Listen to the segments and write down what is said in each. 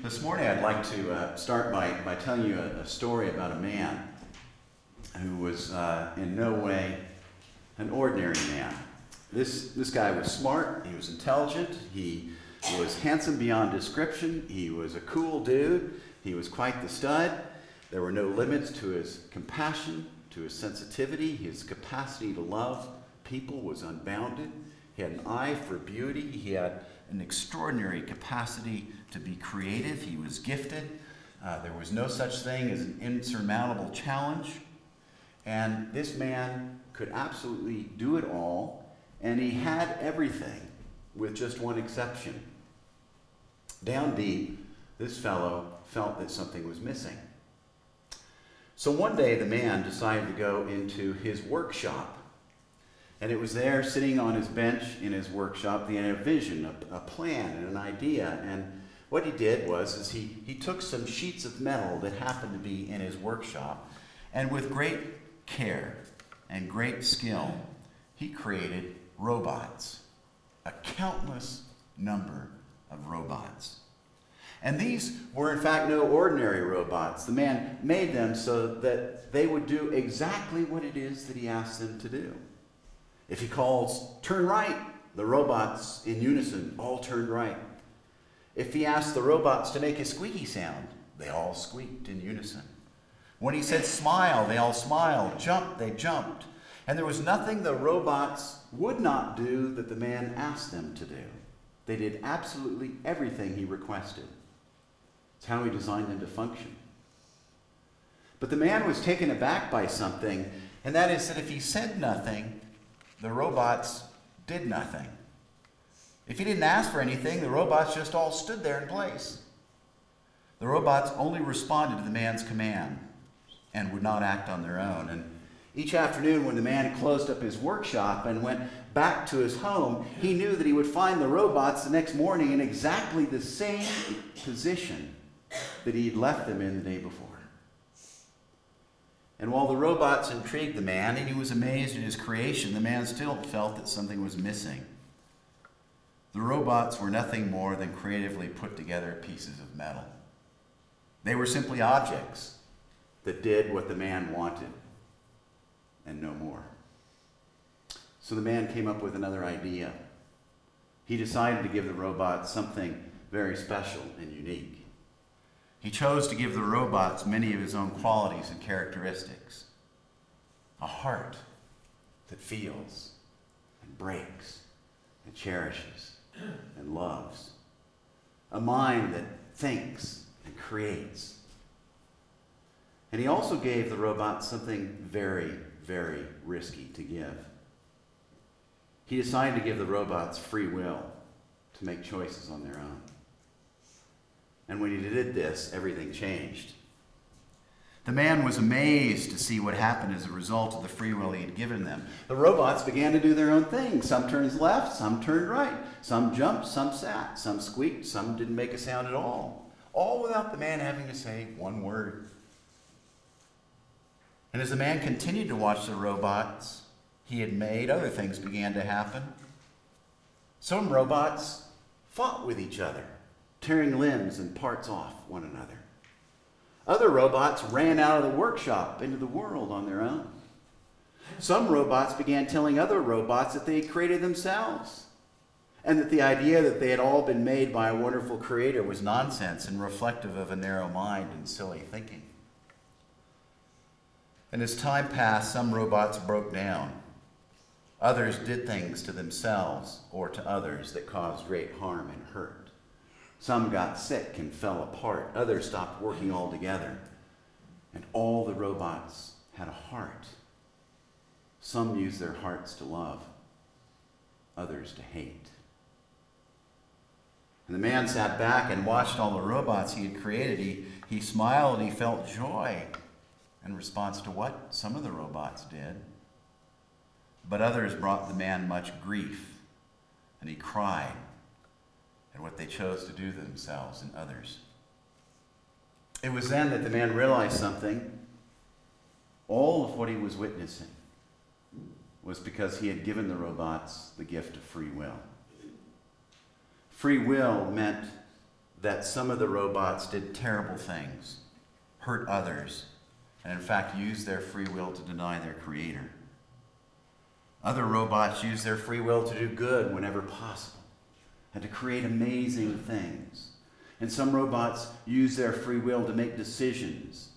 This morning I'd like to start by telling you a story about a man who was in no way an ordinary man. This guy was smart, he was intelligent, he was handsome beyond description, he was a cool dude, he was quite the stud. There were no limits to his compassion, to his sensitivity, his capacity to love people was unbounded. He had an eye for beauty, he had an extraordinary capacity to be creative, he was gifted. There was no such thing as an insurmountable challenge. And this man could absolutely do it all, and he had everything with just one exception. Down deep, this fellow felt that something was missing. So one day the man decided to go into his workshop. And it was there, sitting on his bench in his workshop, he had a vision, a plan, and an idea. And what he did was he took some sheets of metal that happened to be in his workshop, and with great care and great skill, he created robots, a countless number of robots. And these were in fact no ordinary robots. The man made them so that they would do exactly what it is that he asked them to do. If he calls, turn right, the robots in unison all turned right. If he asked the robots to make a squeaky sound, they all squeaked in unison. When he said smile, they all smiled. Jump, they jumped. And there was nothing the robots would not do that the man asked them to do. They did absolutely everything he requested. It's how he designed them to function. But the man was taken aback by something, and that is that if he said nothing, the robots did nothing. If he didn't ask for anything, the robots just all stood there in place. The robots only responded to the man's command and would not act on their own. And each afternoon when the man closed up his workshop and went back to his home, he knew that he would find the robots the next morning in exactly the same position that he had left them in the day before. And while the robots intrigued the man and he was amazed at his creation, the man still felt that something was missing. The robots were nothing more than creatively put together pieces of metal. They were simply objects that did what the man wanted and no more. So the man came up with another idea. He decided to give the robots something very special and unique. He chose to give the robots many of his own qualities and characteristics. A heart that feels and breaks and cherishes and loves. A mind that thinks and creates. And he also gave the robots something very, very risky to give. He decided to give the robots free will to make choices on their own. And when he did this, everything changed. The man was amazed to see what happened as a result of the free will he had given them. The robots began to do their own thing. Some turned left, some turned right. Some jumped, some sat, some squeaked, some didn't make a sound at all. All without the man having to say one word. And as the man continued to watch the robots he had made, other things began to happen. Some robots fought with each other, tearing limbs and parts off one another. Other robots ran out of the workshop into the world on their own. Some robots began telling other robots that they had created themselves, and that the idea that they had all been made by a wonderful creator was nonsense and reflective of a narrow mind and silly thinking. And as time passed, some robots broke down. Others did things to themselves or to others that caused great harm and hurt. Some got sick and fell apart. Others stopped working altogether. And all the robots had a heart. Some used their hearts to love, others to hate. And the man sat back and watched all the robots he had created. He smiled and he felt joy in response to what some of the robots did. But others brought the man much grief, and he cried at what they chose to do to themselves and others. It was then that the man realized something. All of what he was witnessing was because he had given the robots the gift of free will. Free will meant that some of the robots did terrible things, hurt others, and in fact used their free will to deny their creator. Other robots use their free will to do good whenever possible and to create amazing things. And some robots use their free will to make decisions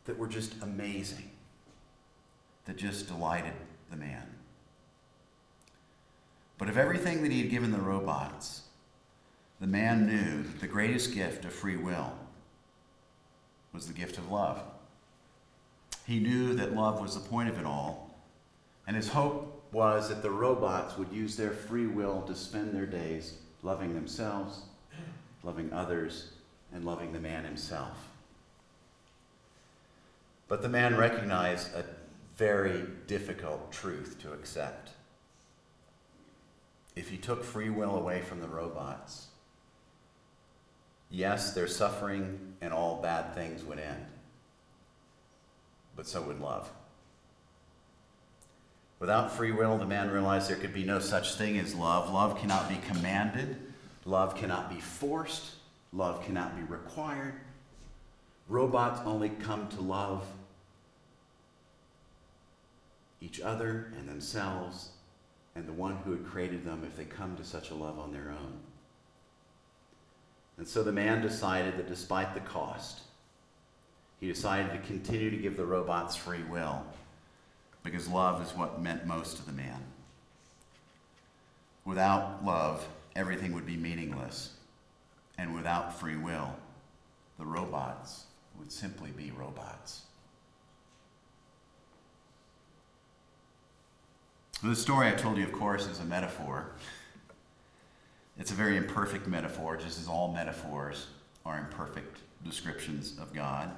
that were just amazing, that just delighted the man. But of everything that he had given the robots, the man knew that the greatest gift of free will was the gift of love. He knew that love was the point of it all, and his hope was that the robots would use their free will to spend their days loving themselves, loving others, and loving the man himself. But the man recognized a very difficult truth to accept. If he took free will away from the robots, yes, their suffering and all bad things would end, but so would love. Without free will, the man realized there could be no such thing as love. Love cannot be commanded. Love cannot be forced. Love cannot be required. Robots only come to love each other and themselves and the one who had created them if they come to such a love on their own. And so the man decided that despite the cost, he decided to continue to give the robots free will, because love is what meant most to the man. Without love, everything would be meaningless. And without free will, the robots would simply be robots. The story I told you, of course, is a metaphor. It's a very imperfect metaphor, just as all metaphors are imperfect descriptions of God.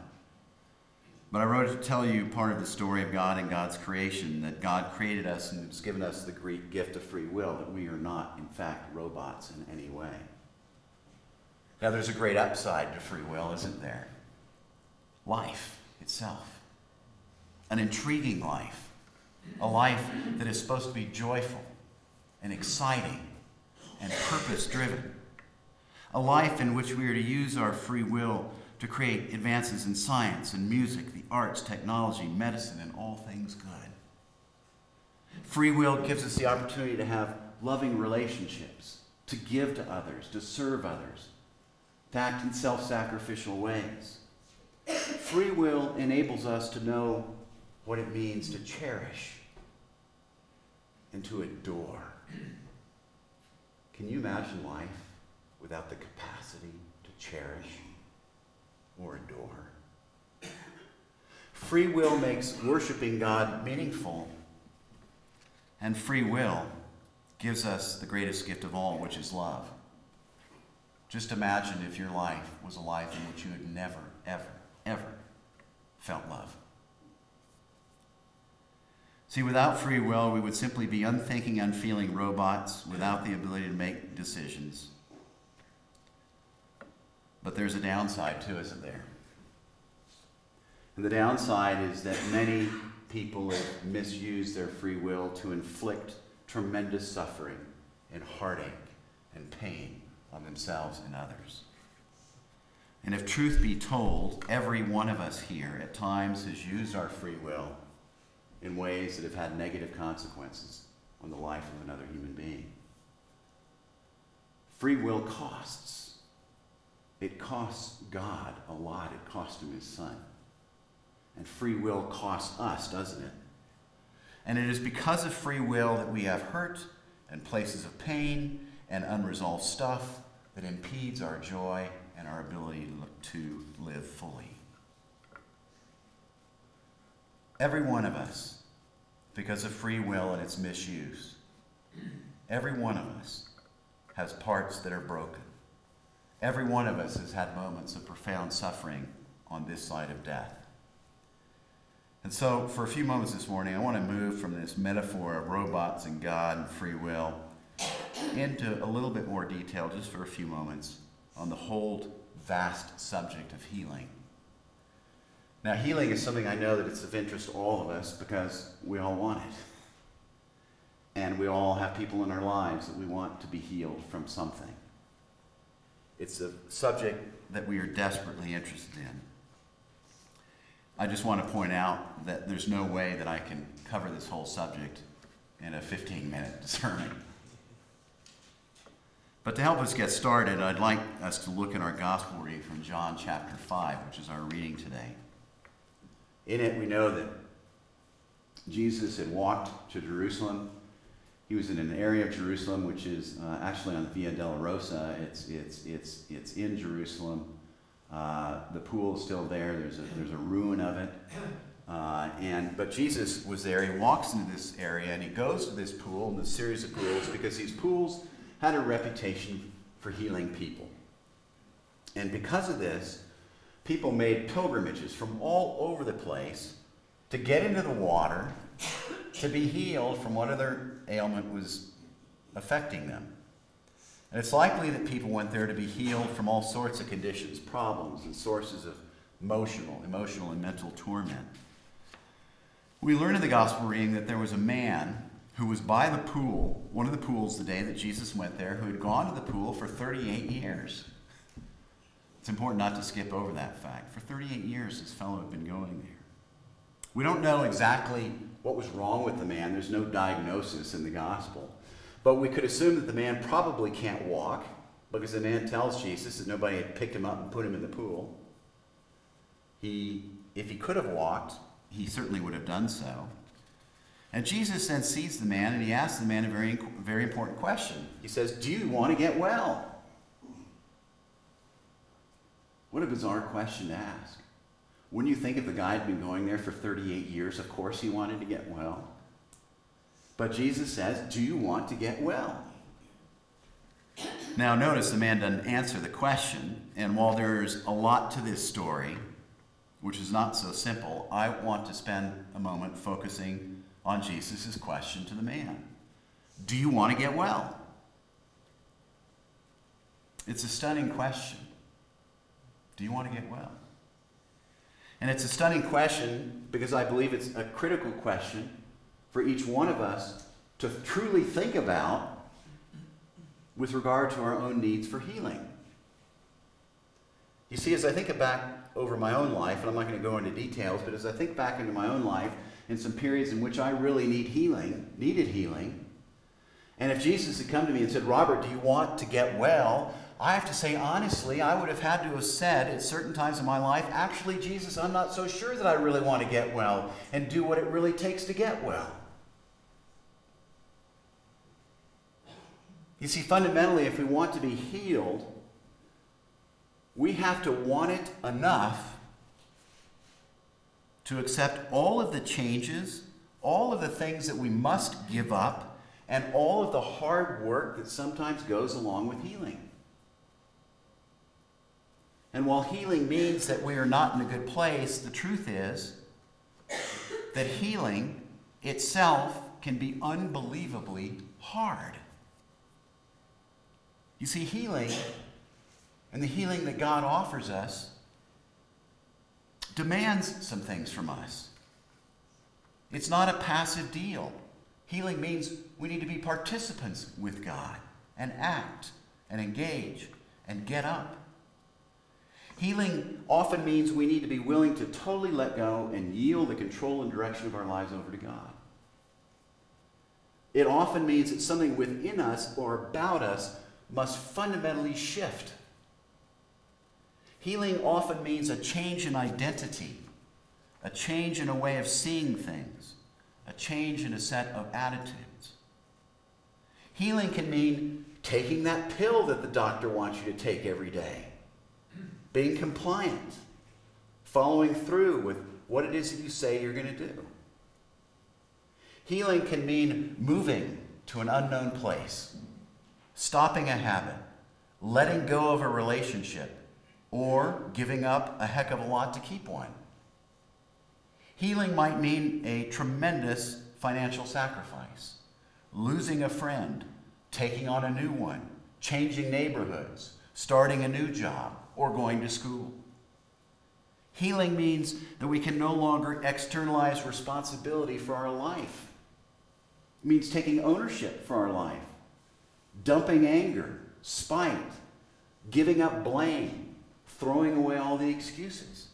But I wrote it to tell you part of the story of God and God's creation, that God created us and has given us the great gift of free will, that we are not, in fact, robots in any way. Now, there's a great upside to free will, isn't there? Life itself. An intriguing life. A life that is supposed to be joyful and exciting and purpose-driven. A life in which we are to use our free will to create advances in science and music, the arts, technology, medicine, and all things good. Free will gives us the opportunity to have loving relationships, to give to others, to serve others, to act in self-sacrificial ways. Free will enables us to know what it means to cherish and to adore. Can you imagine life without the capacity to cherish or adore? Free will makes worshiping God meaningful, and free will gives us the greatest gift of all, which is love. Just imagine if your life was a life in which you had never, ever, ever felt love. See, without free will, we would simply be unthinking, unfeeling robots without the ability to make decisions. But there's a downside too, isn't there? And the downside is that many people have misused their free will to inflict tremendous suffering and heartache and pain on themselves and others. And if truth be told, every one of us here at times has used our free will in ways that have had negative consequences on the life of another human being. Free will costs. It costs God a lot. It cost him his son. And free will costs us, doesn't it? And it is because of free will that we have hurt and places of pain and unresolved stuff that impedes our joy and our ability to live fully. Every one of us, because of free will and its misuse, every one of us has parts that are broken. Every one of us has had moments of profound suffering on this side of death. And so, for a few moments this morning, I want to move from this metaphor of robots and God and free will into a little bit more detail, just for a few moments, on the whole vast subject of healing. Now, healing is something I know that it's of interest to all of us because we all want it. And we all have people in our lives that we want to be healed from something. It's a subject that we are desperately interested in. I just want to point out that there's no way that I can cover this whole subject in a 15-minute sermon. But to help us get started, I'd like us to look at our gospel reading from John chapter 5, which is our reading today. In it, we know that Jesus had walked to Jerusalem. He was in an area of Jerusalem which is actually on the Via Dolorosa. It's in Jerusalem. The pool is still there. There's a ruin of it. But Jesus was there. He walks into this area and he goes to this pool and this series of pools because these pools had a reputation for healing people. And because of this, people made pilgrimages from all over the place to get into the water to be healed from whatever ailment was affecting them. And it's likely that people went there to be healed from all sorts of conditions, problems, and sources of emotional and mental torment. We learn in the gospel reading that there was a man who was by the pool, one of the pools the day that Jesus went there, who had gone to the pool for 38 years. It's important not to skip over that fact. For 38 years, this fellow had been going there. We don't know exactly what was wrong with the man. There's no diagnosis in the gospel. But we could assume that the man probably can't walk, because the man tells Jesus that nobody had picked him up and put him in the pool. If he could have walked, he certainly would have done so. And Jesus then sees the man, and he asks the man a very, very important question. He says, "Do you want to get well?" What a bizarre question to ask. Wouldn't you think if the guy had been going there for 38 years, of course he wanted to get well? But Jesus says, "Do you want to get well?" Now notice the man doesn't answer the question, and while there's a lot to this story, which is not so simple, I want to spend a moment focusing on Jesus' question to the man. Do you want to get well? It's a stunning question. Do you want to get well? And it's a stunning question because I believe it's a critical question for each one of us to truly think about with regard to our own needs for healing. You see, as I think back over my own life, and I'm not going to go into details, but as I think back into my own life in some periods in which I really needed healing, and if Jesus had come to me and said, "Robert, do you want to get well?" I have to say, honestly, I would have had to have said at certain times in my life, "Actually, Jesus, I'm not so sure that I really want to get well and do what it really takes to get well." You see, fundamentally, if we want to be healed, we have to want it enough to accept all of the changes, all of the things that we must give up, and all of the hard work that sometimes goes along with healing. And while healing means that we are not in a good place, the truth is that healing itself can be unbelievably hard. You see, healing and the healing that God offers us demands some things from us. It's not a passive deal. Healing means we need to be participants with God and act and engage and get up. Healing often means we need to be willing to totally let go and yield the control and direction of our lives over to God. It often means that something within us or about us must fundamentally shift. Healing often means a change in identity, a change in a way of seeing things, a change in a set of attitudes. Healing can mean taking that pill that the doctor wants you to take every day, being compliant, following through with what it is that you say you're going to do. Healing can mean moving to an unknown place, stopping a habit, letting go of a relationship, or giving up a heck of a lot to keep one. Healing might mean a tremendous financial sacrifice, losing a friend, taking on a new one, changing neighborhoods, starting a new job, or going to school. Healing means that we can no longer externalize responsibility for our life. It means taking ownership for our life, dumping anger, spite, giving up blame, throwing away all the excuses.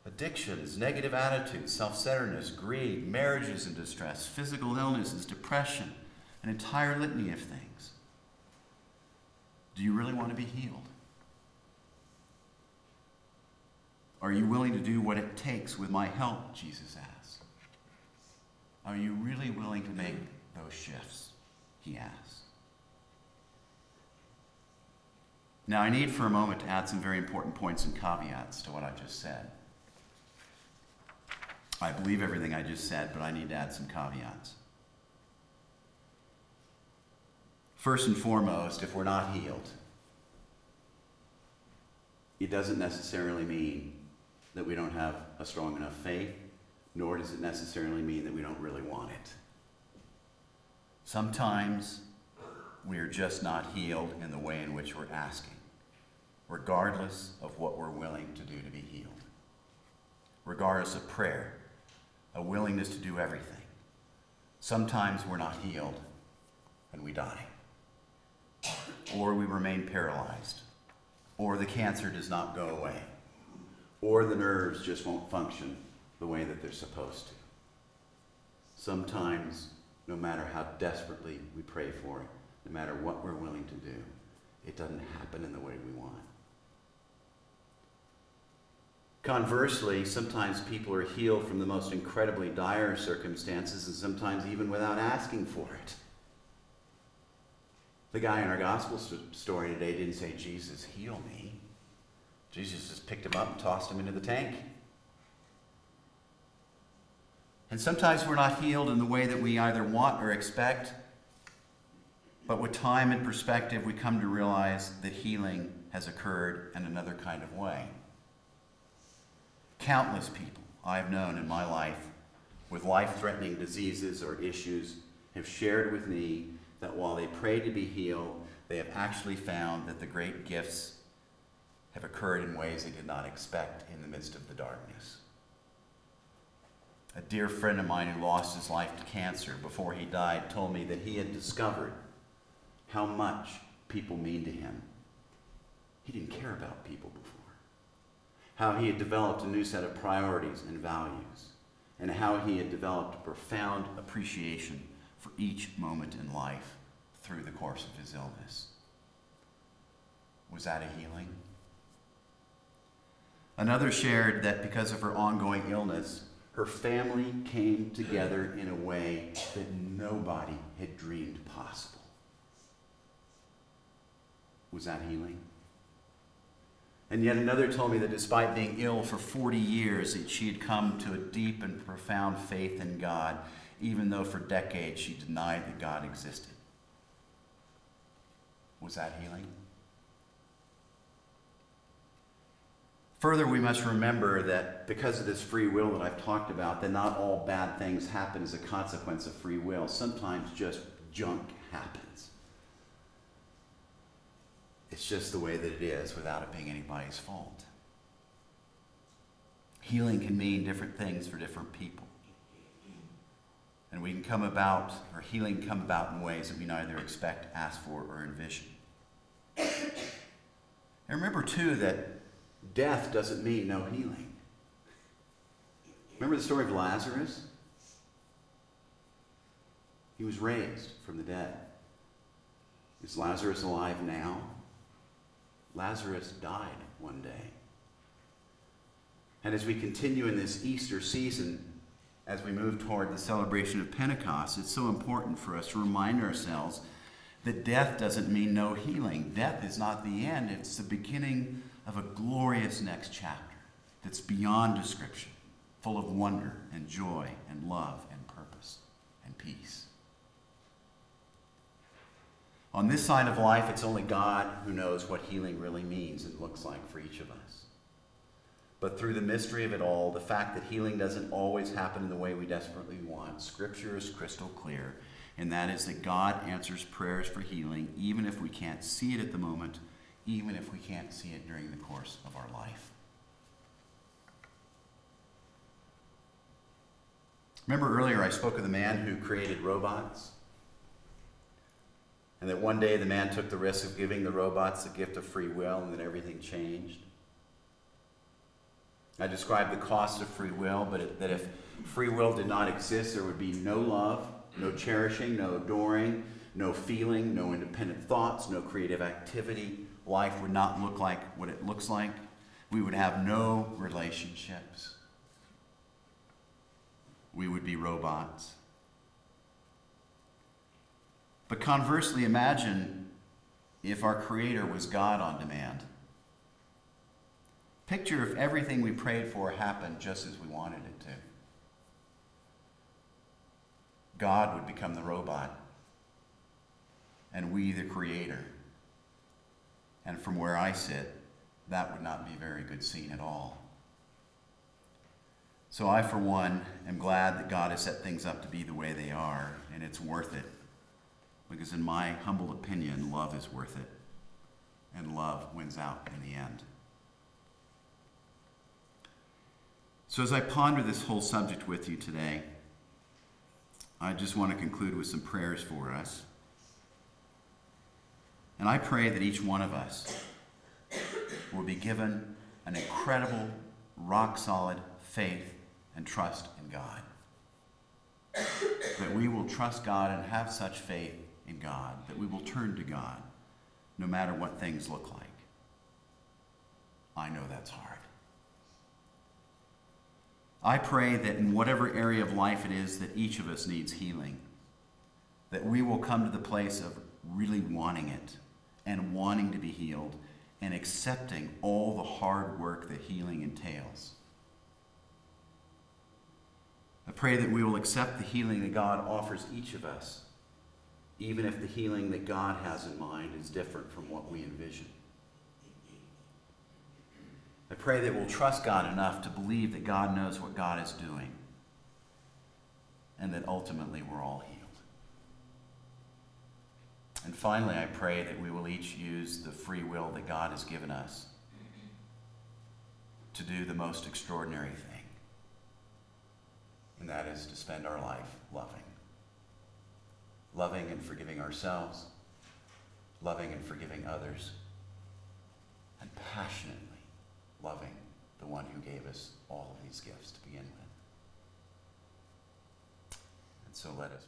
Addictions, negative attitudes, self-centeredness, greed, marriages in distress, physical illnesses, depression, an entire litany of things. Do you really want to be healed? Are you willing to do what it takes with my help, Jesus asks? Are you really willing to make those shifts, he asks. Now, I need for a moment to add some very important points and caveats to what I just said. I believe everything I just said, but I need to add some caveats. First and foremost, if we're not healed, it doesn't necessarily mean that we don't have a strong enough faith, nor does it necessarily mean that we don't really want it. Sometimes we are just not healed in the way in which we're asking, regardless of what we're willing to do to be healed. Regardless of prayer, a willingness to do everything. Sometimes we're not healed and we die. Or we remain paralyzed. Or the cancer does not go away. Or the nerves just won't function the way that they're supposed to. Sometimes, no matter how desperately we pray for it, no matter what we're willing to do, it doesn't happen in the way we want. Conversely, sometimes people are healed from the most incredibly dire circumstances, and sometimes even without asking for it. The guy in our gospel story today didn't say, Jesus, heal me. Jesus just picked him up and tossed him into the tank. And sometimes we're not healed in the way that we either want or expect, but with time and perspective, we come to realize that healing has occurred in another kind of way. Countless people I have known in my life with life-threatening diseases or issues have shared with me that while they prayed to be healed, they have actually found that the great gifts have occurred in ways they did not expect in the midst of the darkness. A dear friend of mine who lost his life to cancer before he died told me that he had discovered how much people mean to him. He didn't care about people before. How he had developed a new set of priorities and values, and how he had developed a profound appreciation for each moment in life through the course of his illness. Was that a healing? Another shared that because of her ongoing illness, her family came together in a way that nobody had dreamed possible. Was that healing? And yet another told me that despite being ill for 40 years, that she had come to a deep and profound faith in God, even though for decades she denied that God existed. Was that healing? Further, we must remember that because of this free will that I've talked about, that not all bad things happen as a consequence of free will. Sometimes just junk happens. It's just the way that it is without it being anybody's fault. Healing can mean different things for different people. And we can come about, or healing can come about in ways that we neither expect, ask for, or envision. And remember, too, that death doesn't mean no healing. Remember the story of Lazarus? He was raised from the dead. Is Lazarus alive now? Lazarus died one day. And as we continue in this Easter season, as we move toward the celebration of Pentecost, it's so important for us to remind ourselves that death doesn't mean no healing. Death is not the end. It's the beginning of a glorious next chapter that's beyond description, full of wonder and joy and love and purpose and peace. On this side of life, it's only God who knows what healing really means and looks like for each of us. But through the mystery of it all, the fact that healing doesn't always happen in the way we desperately want, Scripture is crystal clear, and that is that God answers prayers for healing even if we can't see it at the moment, even if we can't see it during the course of our life. Remember earlier I spoke of the man who created robots? And that one day the man took the risk of giving the robots the gift of free will, and that everything changed. I described the cost of free will, but that if free will did not exist, there would be no love, no cherishing, no adoring, no feeling, no independent thoughts, no creative activity. Life would not look like what it looks like. We would have no relationships. We would be robots. But conversely, imagine if our Creator was God on demand. Picture if everything we prayed for happened just as we wanted it to. God would become the robot, and we the Creator. And from where I sit, that would not be a very good scene at all. So I, for one, am glad that God has set things up to be the way they are, and it's worth it. Because in my humble opinion, love is worth it, and love wins out in the end. So as I ponder this whole subject with you today, I just want to conclude with some prayers for us. And I pray that each one of us will be given an incredible, rock-solid faith and trust in God. That we will trust God and have such faith in God, that we will turn to God no matter what things look like. I know that's hard. I pray that in whatever area of life it is that each of us needs healing, that we will come to the place of really wanting it and wanting to be healed and accepting all the hard work that healing entails. I pray that we will accept the healing that God offers each of us, even if the healing that God has in mind is different from what we envision. I pray that we'll trust God enough to believe that God knows what God is doing, and that ultimately we're all healed. And finally, I pray that we will each use the free will that God has given us to do the most extraordinary thing, and that is to spend our life loving. Loving and forgiving ourselves, loving and forgiving others, and passionately loving the one who gave us all of these gifts to begin with. And so let us